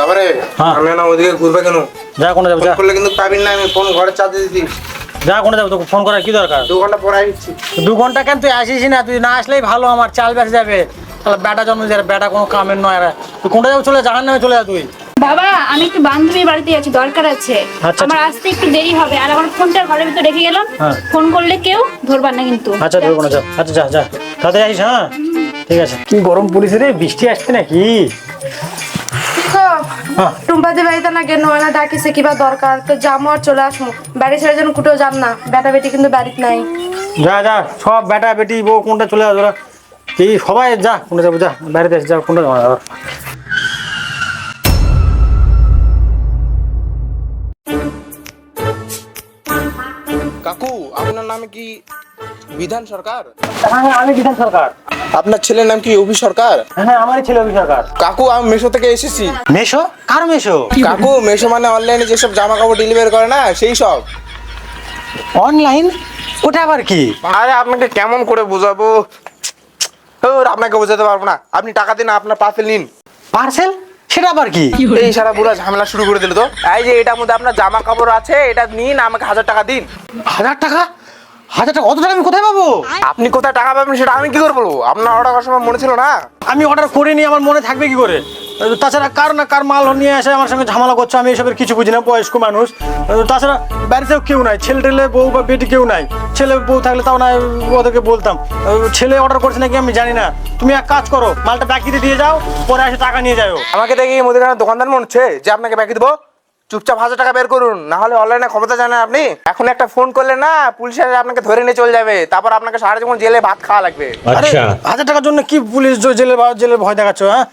বাবারে আমি না ওদিকে ঘুরবে কেন? যা কোনে যাবো যা করলে কিন্তু পাবিন না, আমি ফোন ঘরে চার্জ দিছি। যা কোনে যাবো, তোকে ফোন করার কি দরকার? 2 ঘন্টা পরে আসছি। 2 ঘন্টা কেন? তুই আসিস না, তুই না আসলেই ভালো, আমার চাল বেঁচে যাবে। তাহলে বেটা জন্ম দিয়ে বেটা কোনো কামের নয়। তুই কোনটা যাবো? চলে জাহান নামে চলে যা তুই। বাবা আমি একটু বান্ধবীর বাড়িতে আছি, দরকার আছে। আচ্ছা, আমার আসতে একটু দেরি হবে, আর আমার ফোনটা ঘরের ভিতরে রেখে গেলাম। ফোন করলে কেউ ধরবার না কিন্তু। আচ্ছা তুই কোনে যা। আচ্ছা যা যা তাড়াতাড়ি আসিস। হ্যাঁ ঠিক আছে। কি গরম পড়েছে রে, বৃষ্টি আসছে নাকি? টুম্পাদি বাড়িতে না গেল না, ডাকিছে কিবা দরকার তো যাবো আর চলে আসবো। বাড়ি ছেড়ে যেন কুটেও যাম না, বেটা বেটি কিন্তু বাড়িতে নাই। যা যা সব বেটা বেটি বউ কোনটা চলে যা তোরা। কি সবাই যা কোনটা যাবো, যা বাড়িতে যা কোনটা যাবো। কাকু আপনার নামে কি বিধান সরকার? হ্যাঁ আমি বিধান সরকার। আপনার ছেলের নাম কি অভি সরকার? হ্যাঁ আমারই ছেলে অভি সরকার। কাকু আমি মেশো থেকে এসেছি। মেশো? কার মেশো? কাকু মেশো মানে অনলাইনে যেসব জামা কাপড় ডেলিভারি করে না, সেই সব। অনলাইন? ওটা আবার কি? আরে আপনাকে কেমন করে বোঝাবো, আপনাকে বোঝাতে পারবো না। আপনি টাকা দিন, আপনার পার্সেল নিন। পার্সেল? সেটা আবার কি? এই সারা পুরো ঝামেলা শুরু করে দিল তো। এই যে এটার মধ্যে আপনার জামা কাপড় আছে, এটা নিন, আমাকে 1000 টাকা দিন। 1000 টাকা? 1000 টাকা? অত টাকা আমি কোথায় পাবো? আপনি কোথায় টাকা পাবেন সেটা আমি কি করে বলবো? আপনার অর্ডার করার সময় মনে ছিল না? আমি অর্ডার করিনি, আমার মনে থাকবে কি করে? তাছাড়া কার না কার মাল নিয়ে এসে আমার সঙ্গে ঝামেলা করছে, আমি এসবের কিছু বুঝি না, বয়স্ক মানুষ। তাছাড়া বাড়িতেও কেউ নাই, ছেলে টেলে বউ বা বেটি কেউ নাই। ছেলে বউ থাকলে তাও না ওদেরকে বলতাম। ছেলে অর্ডার করছে নাকি আমি জানি না। তুমি এক কাজ করো, মালটা ব্যাকিতে দিয়ে যাও, পরে এসে টাকা নিয়ে যাও। আমাকে দেখি মুদিখানার দোকানদার মনে হচ্ছে যে আপনাকে ব্যাকি দেবো। চুপচাপ 1000 টাকা বের করুন, না হলে অনলাইনে ক্ষমতা জানেন আপনি। এখন একটা ফোন করলে না, পুলিশ আপনাকে ধরে নিয়ে চলে যাবে, তারপর আপনাকে সারা জীবন জেলে ভাত খাওয়া লাগবে। আরে 1000 টাকার জন্য কি পুলিশ জেলে ভয় দেখাচ্ছ? হ্যাঁ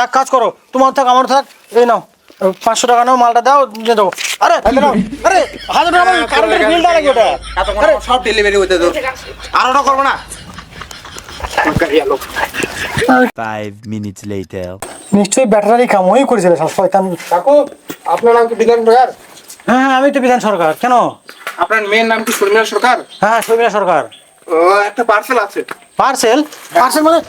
এক কাজ করো, তোমার থাক আমার থাক, এই নাও 500 টাকা নাও, মালটা দাও, দিয়ে দেবো। আরে আরে 1000 টাকা কারেন্টের বিলটা লাগে ওটা। আরে সব ডেলিভারি হতে দাও, আর ওটা করবো না। 5 minutes later. নিশ্চয়ই ব্যাটারি কামই করেছিল শয়তান। কাকু আপনার নাম কি বিধান সরকার? হ্যাঁ আমি তো বিধান সরকার। কেন? আপনার মেয়ের নাম কি শর্মিলা সরকার? হ্যাঁ শর্মিলা সরকার। ও একটা পার্সেল আছে। পার্সেল? পার্সেল মানে?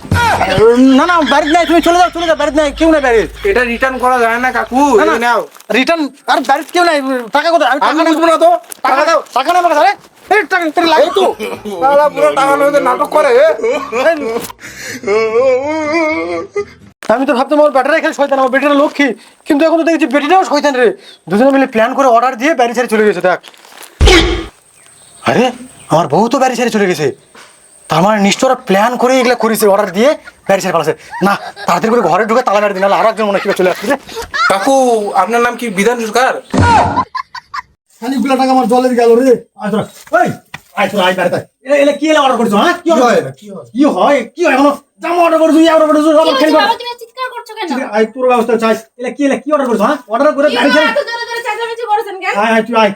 না না বাড়িতে নাই, তুমি চলে যাও বাড়িতে নাই, কেউ নাই বাড়িতে। এটা রিটার্ন করা যায় না কাকু, এই নাও। রিটার্ন? আর বাড়িতে কেউ নাই, টাকা কোথায়? আমি টাকা বুঝবো না তো, টাকা দাও। টাকা নেই আমার কাছে। আরে এই টাকা তোর লাগে তো, শালা পুরো টাকা নয় নাটক করে। আমি তো ভাবতাম আমার ব্যাটারি খেলে শয়তান, আমার বেটিটা লক্ষ্মী, কিন্তু এখন তো দেখছি বেটিটাও শয়তান রে। দুজনে মিলে প্ল্যান করে অর্ডার দিয়ে বাড়ি ছেড়ে চলে গেছে। দেখ, আরে আমার বউ তো বাড়ি ছেড়ে চলে গেছে, তার মানে নিশ্চয় ওরা প্ল্যান করে এগুলো করেছে, অর্ডার দিয়ে বাড়ি ছেড়ে পালাছে। না তাড়াতাড়ি করে ঘরে ঢুকে তালা মেরে দিন, নাহলে আর একজন মনে হয় চলে আসছে। কাকু আপনার নাম কি বিধান সরকার? খানিকগুলো টাকা আমার জলে গেল রে। এলে কি অর্ডার করছো? হ্যাঁ কি হয়? কি হয় এখনো জামা অর্ডার করছো, অর্ডার করছো, আমার খেলি বাবা তুমি চিৎকার করছো কেন? আই পুরো ব্যবস্থা চাই। এলে কি অর্ডার করছো? হ্যাঁ অর্ডার করে গাড়ি ছেড়ে এত জোরে জোরে চেঁচামেচি করেছেন কেন? আয় তুই আয়,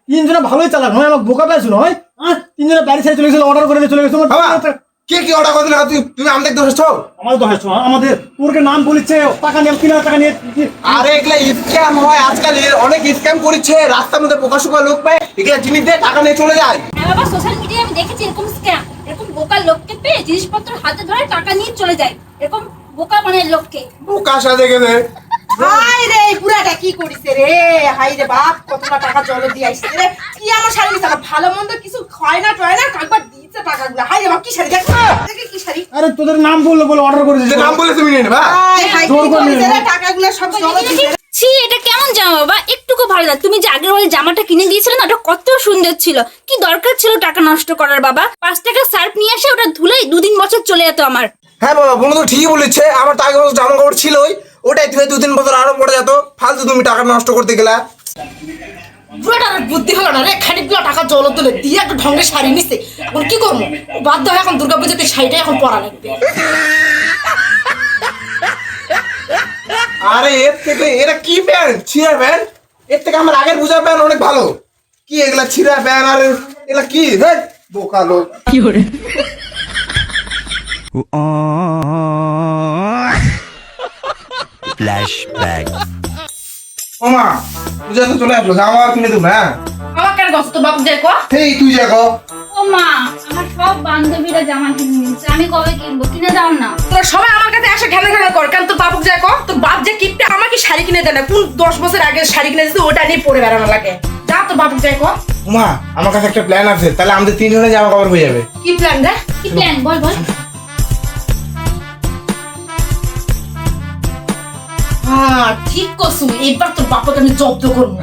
তিনজনে ভালোই চালাক নয়, আমাকে বোকা পেয়েছো নয়। হ্যাঁ তিনজনে বাড়ি ছেড়ে চলে গেছিল, অর্ডার করে চলে গেছো। কে কি অর্ডার করতে লাগা? তুমি আমাদের দোষ তো। আমাদের দোষ আমাদের তোরকে নাম বলিছে, টাকা নিয়ে 3000 টাকা নিয়ে। আরে এগুলা স্ক্যাম হয়, আজকাল অনেক স্ক্যাম করছে, রাস্তার মধ্যে বোকা লোক পায়, এগুলা জিনিস দিয়ে টাকা নিয়ে চলে যায়। হ্যাঁ বাবা সোশ্যাল মিডিয়ায় আমি দেখেছি এরকম স্ক্যাম, এরকম বোকা লোককে পেয়ে জিনিসপত্র হাতে ধরে টাকা নিয়ে চলে যায়, এরকম বোকা মানে লোককে। বোকা সাজে গেছে। হাই রে পুরাটা কি করিছে রে? হাই রে বাপ, কতটা টাকা জলে দিয়ে আইছে রে। কি আমার শাড়ি নিছে, আমার ভালো মন্দ কিছু খায় না টয় না, কাকবার দিয়েছে টাকাগুলো। হাই রে বাপ, কি শাড়ি দেখ দেখে, কি শাড়ি। আরে তোদের নাম বলে অর্ডার করেছিস, নাম বলে তুমি নিয়ে নেবা। হাই হাই কি করিছে রে, টাকাগুলো সব জলে দিয়েছে। ছি এটা কেমন জামা বাবা, একটুকু ভালো না। তুমি যে আগের বারে জামাটা কিনে দিয়েছিলে না, ওটা কত সুন্দর ছিল, কি দরকার ছিল টাকা নষ্ট করার বাবা? 5 টাকা সার্ফ নিয়ে আসে, ওটা ধুলেই 2-3 বছর চলে যেত আমার। হ্যাঁ বাবা, বোন তো ঠিকই বলেছে, আমার তো আগে বছর জামা কাপড় ছিলই, ওটাই ধুয়ে 2-3 বছর আরো পড়ে যেত। ফালতু তুমি টাকা নষ্ট করতে গেলা। বুড়াটার বুদ্ধি হলো না রে, খানিকগুলো টাকা জল তুলে দিয়ে একটা ঢঙ্গের শাড়ি নিছে। এখন কি করবো, বাধ্য হয় এখন দুর্গাপূজাতে শাড়িটাই এখন পরা লাগবে। আরে এর থেকে এরা কি প্যান্ট, ছিঁড়া প্যান্ট? এর থেকে আমার আগের পূজার প্যান্ট অনেক ভালো। কি এগুলা ছিঁড়া প্যান্ট, আর এগুলা কি বোকা লোক। Flashback. ওমা পূজা তো চলে আসলো, জামা কিনে দেবো। হ্যাঁ আমার কেন গস্ত বাপ দেখো। এই তুই দেখো। ও মা, আমার সব বান্ধবীরা জামা কিনে নিয়েছে, আমি কবে কিনবো? কিনে দাও না। তোরা সবাই আমার কাছে এসে ঘেনে ঘেনে কর, কেন তোর বাপক যায় কর, তোর বাপ যে কিপটে আমাকে শাড়ি কিনে দেয় না, কোন 10 বছর আগে শাড়ি কিনে দিতে ওটা নিয়ে পরে বেড়ানো লাগে। যা তো বাবু যাই কর। মা আমার কাছে একটা প্ল্যান আছে, তাহলে আমাদের 3 জনের জামা কাপড় হয়ে যাবে। কি প্ল্যান রে? কি প্ল্যান বল বল। হ্যাঁ ঠিক কসু, এইবার তোর বাপকে আমি জব্দ করবো।